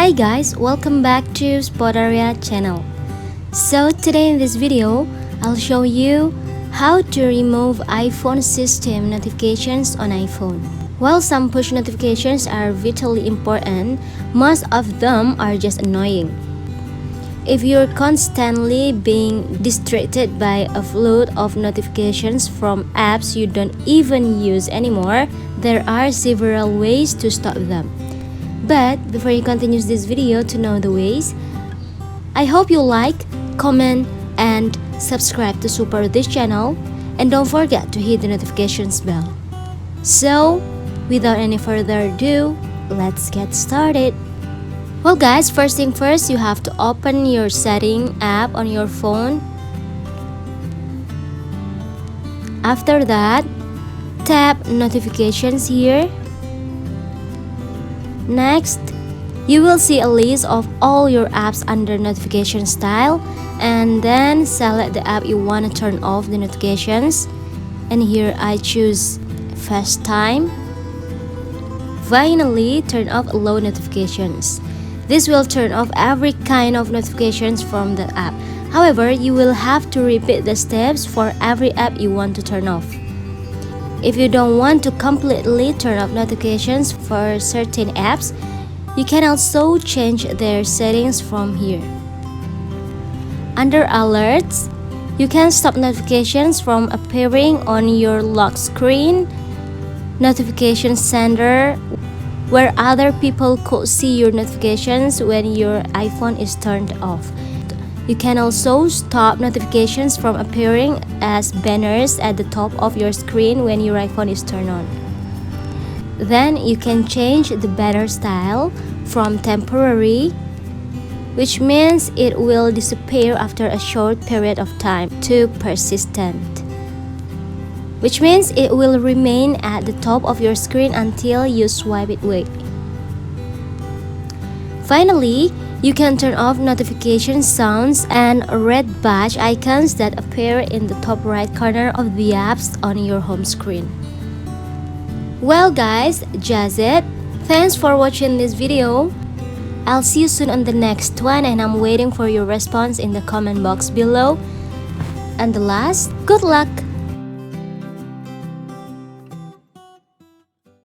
Hi guys, welcome back to Spotaria channel. So today in this video, I'll show you how to remove iPhone system notifications on iPhone. While some push notifications are vitally important, most of them are just annoying. If you're constantly being distracted by a flood of notifications from apps you don't even use anymore, there are several ways to stop them. But before you continue this video to know the ways, I hope you like, comment, and subscribe to support this channel, and don't forget to hit the notifications bell. So, without any further ado, let's get started. Well guys, first thing first, you have to open your setting app on your phone. After that, tap notifications here. Next, you will see a list of all your apps under notification style, and then select the app you want to turn off the notifications. And here I choose FaceTime. Finally, turn off allow notifications. This will turn off every kind of notifications from the app. However, you will have to repeat the steps for every app you want to turn off. If you don't want to completely turn off notifications for certain apps, you can also change their settings from here. Under alerts, you can stop notifications from appearing on your lock screen, notification sender, where other people could see your notifications when your iPhone is turned off. You can also stop notifications from appearing as banners at the top of your screen when your iPhone is turned on. Then you can change the banner style from temporary, which means it will disappear after a short period of time, to persistent, which means it will remain at the top of your screen until you swipe it away. Finally, you can turn off notification sounds and red badge icons that appear in the top right corner of the apps on your home screen. Well guys, just it. Thanks for watching this video. I'll see you soon on the next one, and I'm waiting for your response in the comment box below. And the last, good luck!